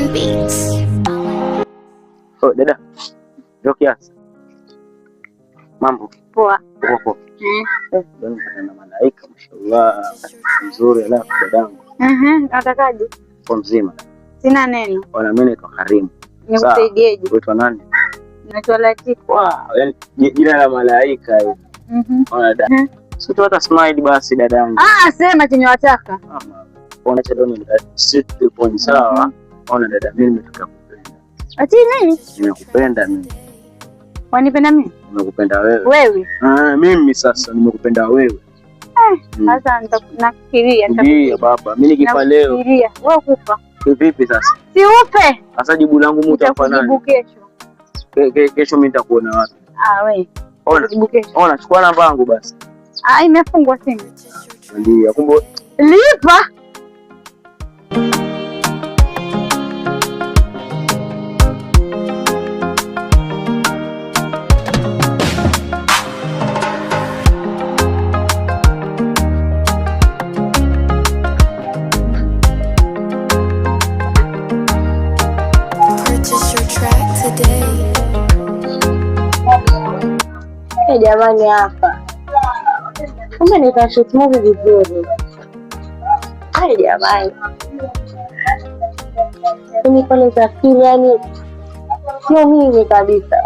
Alan Beats. Oh, dada. Ndio kiasi. Mambo. Poa. Poa. Ndio na malaika mashallah. Mzuri alafu dadangu. Natakaje? Kwa mzima. Sina neno. Ona mimi niko karimu. Nikusaidieje? Unaitwa nani? Naitwa Latifa. Wow, yani jina la malaika hivi. Ona dada. Sio hata smile basi dadangu. Sema chenye wataka. Ona chadoni sit point sawa. Ona dada mimi nimetoka kupenda. Ati nini? Nimekupenda mimi. Wanipenda mimi? Nimekupenda wewe. Wewe? Mimi sasa nimekupenda wewe. Sasa nafikiria. Ndio baba, mimi nikifa leo. Nafikiria. Wewe kufa. Vipi sasa? Si upe. Sasa jibu langu mimi utakufa nani? Jibu kesho. Kesho mimi nitakuona wapi? Wewe. Ona. Jibu kesho. Ona, chukua namba yangu basi. Imefungwa simu. Ndio, kumbe lipa. Jamani hapa. Kumbe nikashoot movie vizuri. Hai jamani. Mimi pale tafsiri yani sio mimi kabisa.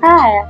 Haya.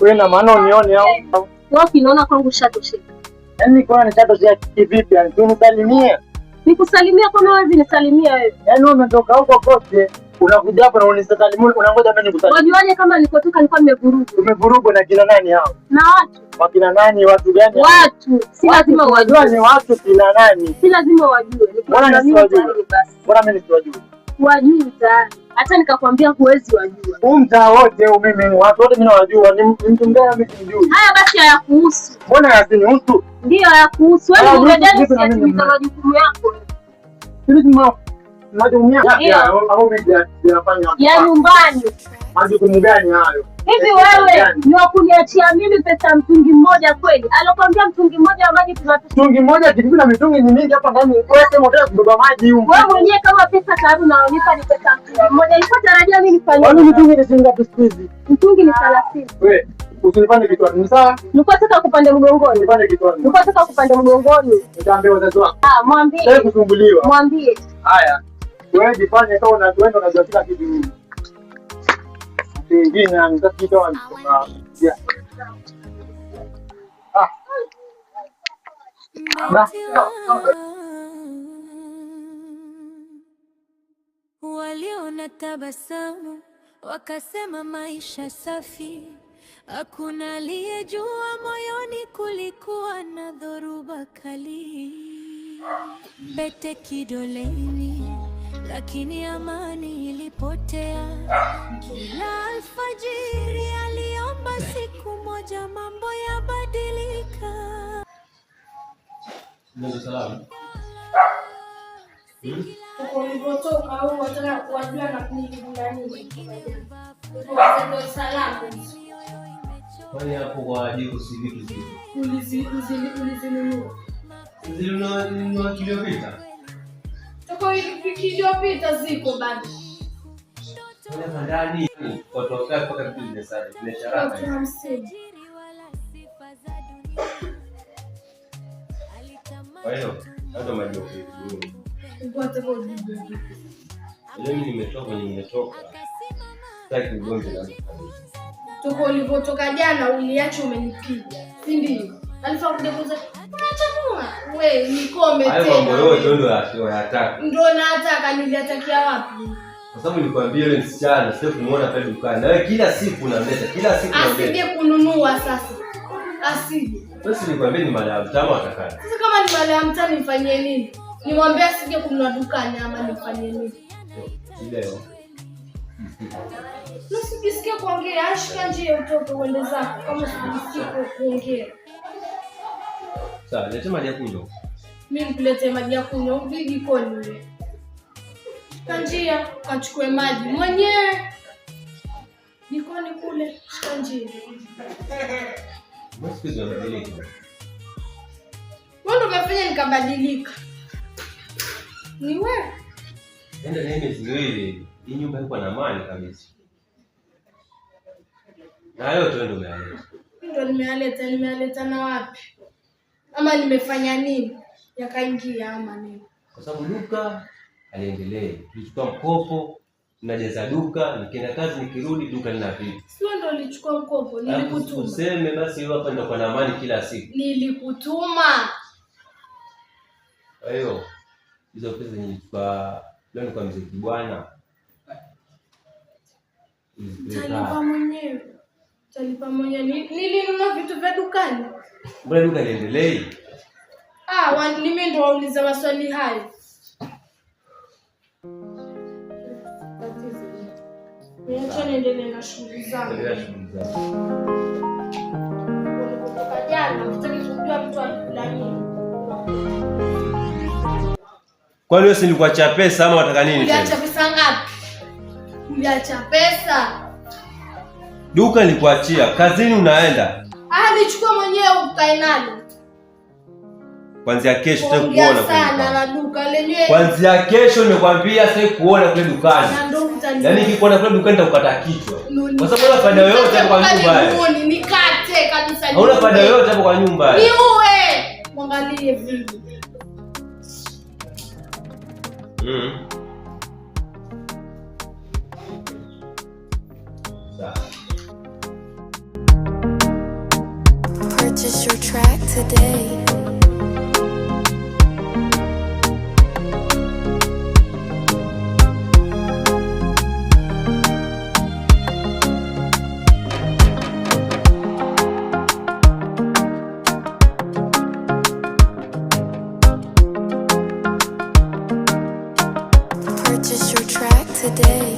wewe na maana unione au? Wewe unaona kwangu shatosheka. Yaani kwa nini shatosheka kivipi? Yani unisalimie. Nikusalimia kwa wazi nisalimia wewe. Yaani wewe umetoka huko kote, unakuja hapa na unisalimia, unangoja mimi nikusalimie. Wajuaje kama nilikotoka nilikuwa nimevurugwa? Umevurugwa na kina nani hao? Na watu. Wakina nani? Watu gani? Watu. Si lazima wajue ni watu kina nani. Si lazima wajue. Mbona nisiwajue? Mbona mimi nisiwajue? Wajui mtaani. Hata nikakwambia huwezi wajua. Mtaa wote mimi watu wote mimi nawajua. Ni mtu mgani mimi sijui. Haya basi hayakuhusu. Mbona yasinihusu? Ndio hayakuhusu. Wewe unadhani siyatimiza majukumu yako. Majukumu au vipi yanafanya? Ya nyumbani. Majukumu gani hayo? Hivi wewe ni wa kuniachia mimi pesa mtungi mmoja kweli? Alokuambia mtungi mmoja wa maji tunatoa. Mtungi mmoja kitu na mitungi ni mingi hapa ndani. Wewe sema unataka kubeba maji huko. Wewe mwenyewe kama pesa karibu na unipa ni pesa mtungi mmoja. Ilikuwa tarajia mimi nifanye. Wewe mtungi ni shilingi ngapi siku hizi? Mtungi ni 30. Wewe usinipande kichwani sawa? Nilikuwa nataka kupanda mgongoni. Nipande kichwani. Nilikuwa nataka kupanda mgongoni. Nitaambia wazazi wako. Mwambie. Sasa kusumbuliwa. Mwambie. Haya. Wewe jifanye kama unaenda unajua kila kitu. Ingine nitakitoa yeah. Waliona tabasamu wakasema maisha safi, hakuna aliyejua moyoni kulikuwa na dhoruba kali. Pete kidoleni lakini amani ilipotea. Kila alfajiri aliomba siku moja mambo yabadilika. Ndio salamu. Ulipotoka au wataka kuwajua na kunijibuna nini? Ndio salamu. Kwani hapo kwa jibu si vitu zipi? Ulizinunua. Zilinunua kilopita. Tuko kilopita ziko bado. Wale ndani kutoka kwa business sana. Biashara. Kwa hiyo hata majibu. Ngoja ngoja. Mimi nimetoka. Sitaki ugomvi na mtu. Tuko ulipotoka jana uliacha umenipiga. Si ndio? Alifa kudekuza. Unachanua. Wewe nikome tena. Hayo mambo yote ndio yataka. Ndio nataka niliatakia wapi? Kwa sababu nilikwambia yule msichana sio kumuona pale dukani. Na wewe kila siku unamleta, kila siku unamleta. Asije kununua sasa. Asije. Sasa nilikwambia ni mali ya mtama atakana. Sasa kama ni mali ya mtama nifanyie nini? Nimwambie asije kununua dukani ama nifanyie nini? Leo. Usijisikie kuongea, ashika njia utoke uende zako kama usijisikie kuongea. Sawa, lete maji ya kunywa. Mimi nikuletee maji ya kunywa ubidi koni wewe. Shika njia, kachukue maji mwenyewe. Jikoni kule, shika njia. Msikizo mbadilika. Wewe umefanya nikabadilika. Ni wewe. Nenda na miezi miwili. Hii nyumba iko na amani kabisa. Na leo tu ndio umealeta. Ndio nimealeta na wapi? Ama nimefanya nini? Yakaingia ama nini? Kwa sababu duka aliendelee. Nilichukua mkopo, najaza duka, nikienda kazi nikirudi duka lina vipi. Sio ndio nilichukua mkopo, nilikutuma. Useme basi wewe hapa ndio kwa amani kila siku. Nilikutuma. Ayo. Hizo pesa nilichukua leo ni kwa mzee Kibwana. Talipa mwenyewe. Talipa mwenyewe. Nilinunua vitu vya dukani. Mbona duka liendelee? Mimi ndo wauliza maswali hayo. Niacha niendelee na shughuli zangu. Kutoka jana, sitaki kujua mtu alikula nini. Kwani wewe si nilikuacha pesa ama unataka nini tena? Uliacha pesa ngapi? Uliacha pesa? Duka nilikuachia, kazini unaenda. Nichukua mwenyewe ukae nalo. Kuanzia kesho tutakuona sana na duka lenyewe. Kuanzia kesho nimekwambia sasa kuona kule dukani. Yaani nikikuona kule dukani nitakukata kichwa. Kwa sababu una faida yoyote hapo kwa nyumba. Nikate kabisa. Hauna faida yoyote hapo kwa nyumba. Niue. Mwangalie vipi. Purchase your track today. Purchase your track today.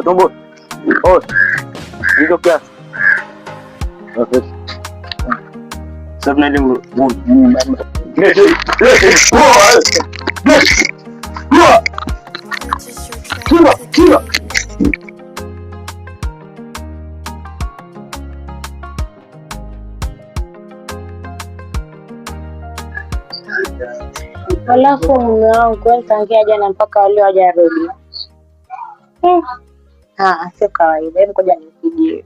Tumbo. Ndio kiasi. Okay. Sasa tunaenda Alafu mume wangu tangia jana mpaka leo hajarudi. Sio kawaida. Hebu ngoja nipigie.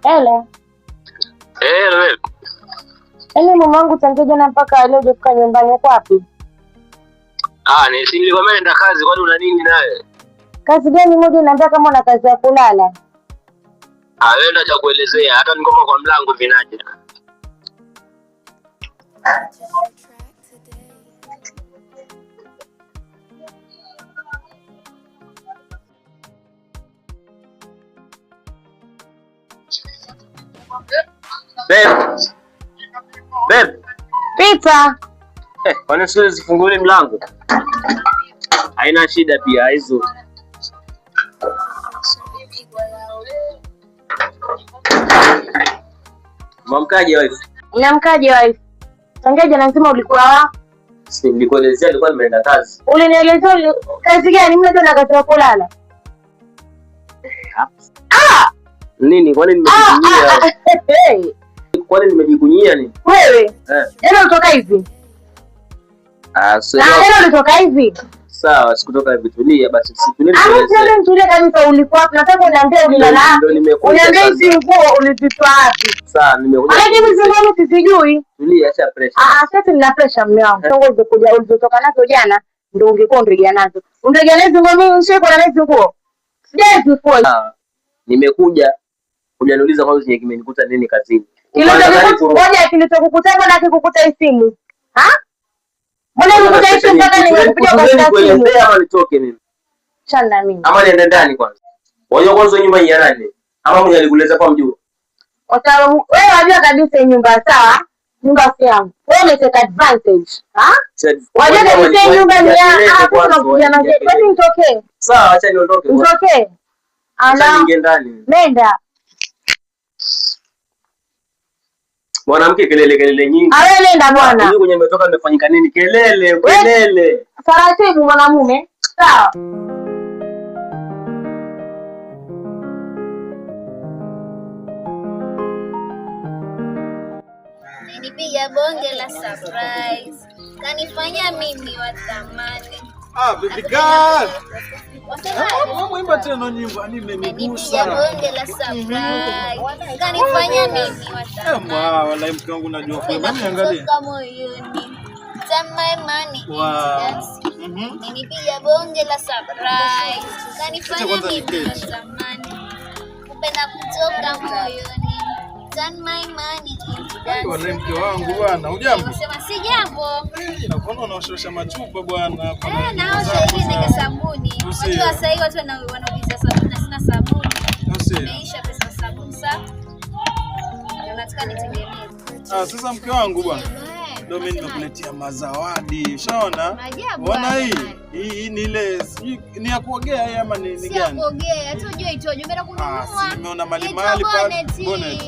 Hello. Hello. Mume wangu tangia jana mpaka leo hajafika nyumbani. Uko wapi? Nilikwambia nenda kazi, kwani una nini naye? Kazi gani moja unaambia kama una kazi ya kulala? Wewe ndio cha kuelezea, hata nikoma kwa mlango vinaje. Babe. Pita. Kwani siwezi kufungua mlango? Haina shida pia hizo. Mamkaje wife? Unamkaje wife? Tangia jana nzima ulikuwa wapi? Nilikuelezea nilikuwa nimeenda kazi. Ulinielezea kazi gani? Mimi ndo na kazi ya kulala. Nini? Kwani nimejikunyia? Kwani nimejikunyia nini? Wewe? Jana utoka hivi? Jana ulitoka hivi? Sawa, sikutoka hivi, tulia basi, situlie. Tulia kabisa, ulikuwa wapi? Nataka uniambie ulilala. Uniambie hizi nguo ulizitoa wapi? Sawa, nimekuja. Hizi nguo sijui. Tulia, acha pressure. Sasa nina pressure mume wangu. Tangu ulipokuja ulizotoka nazo jana, ndio ungekuwa ungeja nazo. Ungeja nazo kwa mimi nishiko na nazo nguo. Sijui kwa. Nimekuja kujaniuliza kwanza chenye kimenikuta nini kazini. Ngoja kilichokukutana na kikukuta simu. Ha? Mbona nikukuta simu mpaka nimekuja kwa simu? Ama nitoke mimi? Chana mimi. Ama niende ndani kwanza. Wewe kwanza nyumba ya nani? Ama mwenye alikuleza kwa mjua? Kwa sababu wewe unajua kabisa nyumba sawa, nyumba si yangu. Wewe unataka advantage, ha? Wajua kabisa nyumba ni ya kuna kijana mzee. Basi nitokee. Sawa, acha niondoke. Nitokee. Ana ninge ndani. Nenda. Mwanamke kelele nyingi. Awe nenda bwana. Mimi kwenye nimetoka nimefanyika nini? Kelele. Taratibu mwanamume. Sawa. Nilipiga bonge la surprise. Kanifanya mimi wa thamani. Baby girl. Mwimba tena nyimbo nimenigusa. Nilipiga bonge la surprise. Kanifanya mimi wa thamani. Wallahi mke wangu najua kwa nini angalia. Moyoni. Tamai money. Wow. Nilipiga bonge la surprise. Kanifanya mimi wa thamani. Kupenda kutoka moyoni. Turn my money into dance. Wale mke wangu bwana, hujambo? Unasema si jambo. Naona unaoshosha machupa bwana. Naosha hivi na sabuni. Unajua sasa hivi watu wanauliza sabuni na sina sabuni. Naisha pesa sabuni sasa. Nataka nitengeneze. Sasa mke wangu bwana. Ndio mimi nimekuletea mazawadi. Ushaona? Unaona hii ni ile ni ya kuogea ama ni gani? Si ya kuogea, hata unajua itoje. Umeenda kununua. Nimeona mali pale. Bonnet.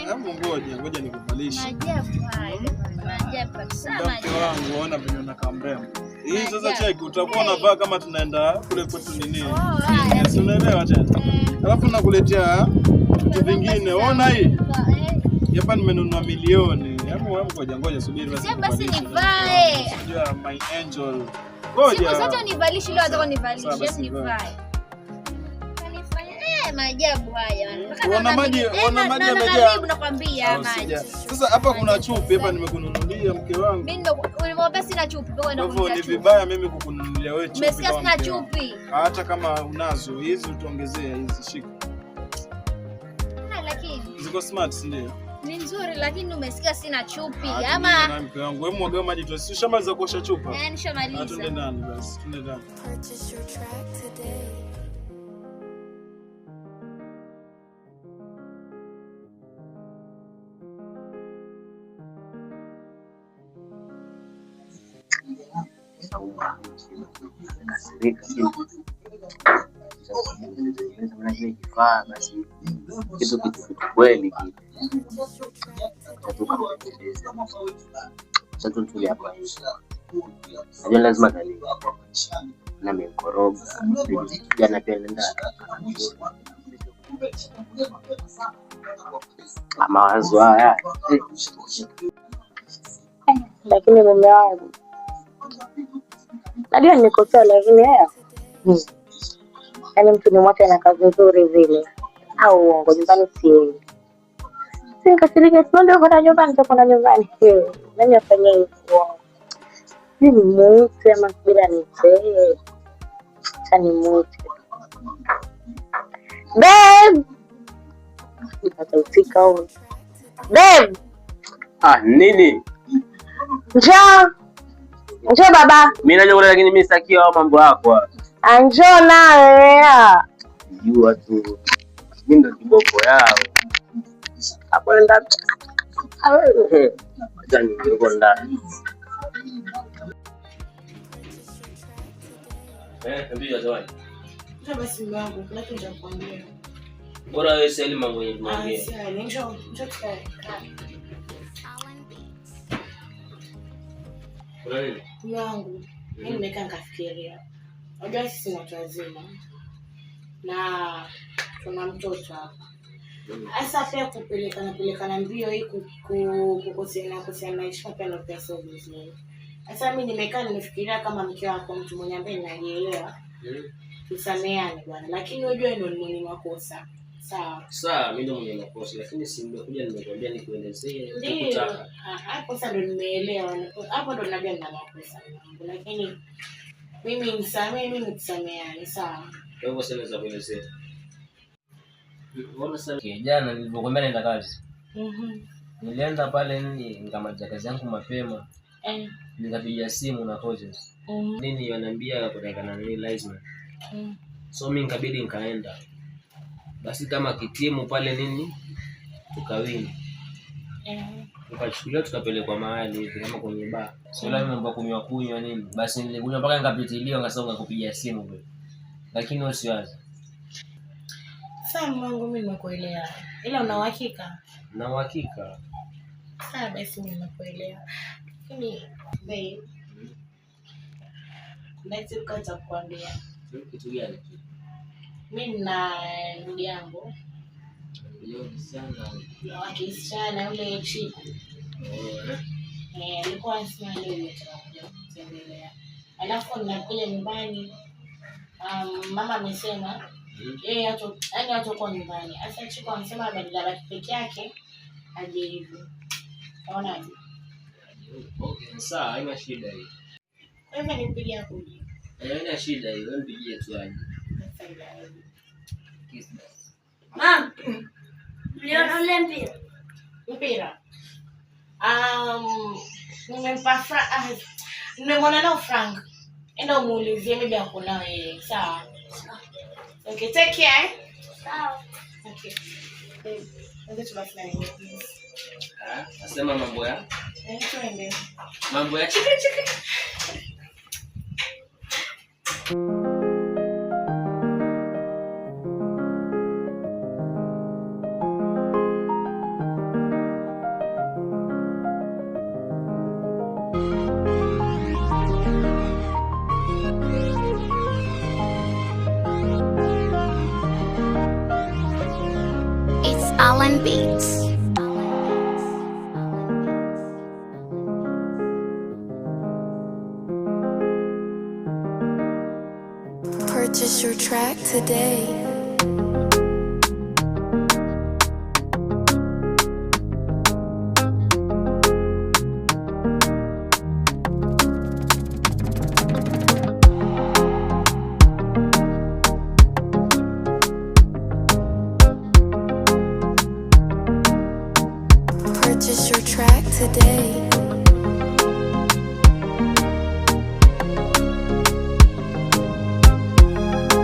Hebu ngoja nikuvalishe. Maajabu kabisa. Mke wangu unaona vile unakaa mrembo. Hii sasa cheki utakuwa unavaa kama tunaenda kule kwetu nini? Si unaelewa tena. Alafu nakuletea vitu vingine. Unaona hii? Hapa nimenunua milioni. Hebu ngoja subiri basi. Basi nivae. Unajua my angel. Ngoja. Sasa nivalishe leo nataka nivalishe. Yes nivae. Maajabu haya. Wana maji yamejaa. Nakwambia maji. Sasa hapa kuna chupi hapa nimekununulia mke wangu. Mimi ndo ulimwambia sina chupi kwa ndio kununulia. Ni vibaya mimi kukununulia wewe chupi. Umesikia sina chupi. Hata kama unazo hizi utaongezea hizi shika. Lakini ziko smart ndio. Ni nzuri lakini umesikia sina chupi ama mke wangu wewe mwaga maji tu. Si shamaliza kuosha chupa? Nishamaliza. Twende ndani basi. Twende ndani. Purchase your track today. Kifaa basi kitu kweli sasa tulia hapa. Najua lazima kali na mkoroga jana pia nenda mawazo haya Lakini mume wangu najua nimekosea lakini yaani mtu ni mmoja na kazi nzuri vile au uongo nyumbani siendi. Si nikasirika ndio kwa nyumbani nitakwenda nyumbani. Nani afanye hivyo? Mimi muite ama bila niite. Tani muite. Babe. Nitautika huko. Babe. Nini? Njoo baba. Mimi naje kule lakini mimi sitaki hao mambo yako. Njoo nawe. Jua tu. Mimi ndo kiboko yao. Hapo nenda. Acha niko ndani. Ndio zawadi. Sasa basi mwanangu, kuna kitu cha kukwambia. Bora wewe Selma mwenye mwambie. Njoo tukae. Mwanangu, mimi nimekaa nikafikiria. Unajua sisi ni watu wazima. Na tuna mtoto hapa. Asa pia kupelekana mbio hii kukoseana heshima pia ndio pesa vizuri. Sasa mimi nimekaa nimefikiria kama mke wako mtu mwenye ambaye ninajielewa. Tusameane bwana, lakini unajua ndio mwenye makosa. Sawa, mimi ndio mwenye makosa lakini si nimekuja nimekwambia nikuelezee nikutaka. Hapo sasa ndio nimeelewa. Hapo ndo najua nina makosa. Lakini Mimi nikusameheane sawa. Kwa hivyo sasa za kuelezea. Mbona sasa jana nilipokuambia naenda kazi. Nilienda pale nikamaliza kazi yangu mapema. Nikapiga simu na coaches. Nini wananiambia kutakana nini lazima. So mimi nikabidi nikaenda. Basi kama kitimu pale nini tukawini. Tukachukuliwa tukapelekwa mahali hivi kama kwenye bar. Sio lazima mambo kunywa nini. Basi nilikunywa mpaka nikapitiliwa ngasonga kupiga simu bwana. Lakini usiwaze. Sasa mwanangu mimi nimekuelewa. Ila una uhakika? Na uhakika. Sasa basi mimi nimekuelewa. Lakini babe. Nataka kukuambia. Kitu gani? Mimi na ndugu yangu. Leo sana. Wakisichana yule chiku. Alikuwa anasema leo tutatembelea. Alafu ninakuja nyumbani. Mama amesema yeye hatakuwa nyumbani. Sasa chiku anasema badala ya peke yake aje hivi. Unaonaje? Okay, sawa, haina shida hiyo. Wewe nipigia kuja. Haina shida hiyo, wewe nipigie tu aje. Mam. Leo ule mpira. Nimemwona nao Frank. Enda umuulizie maybe ako nao yeye. Sawa. Okay, take care. Sawa. Okay. Ndio tunafanya nini? Nasema mambo ya? Twende. Mambo ya chiki. It's Alan Beats. Purchase your track today.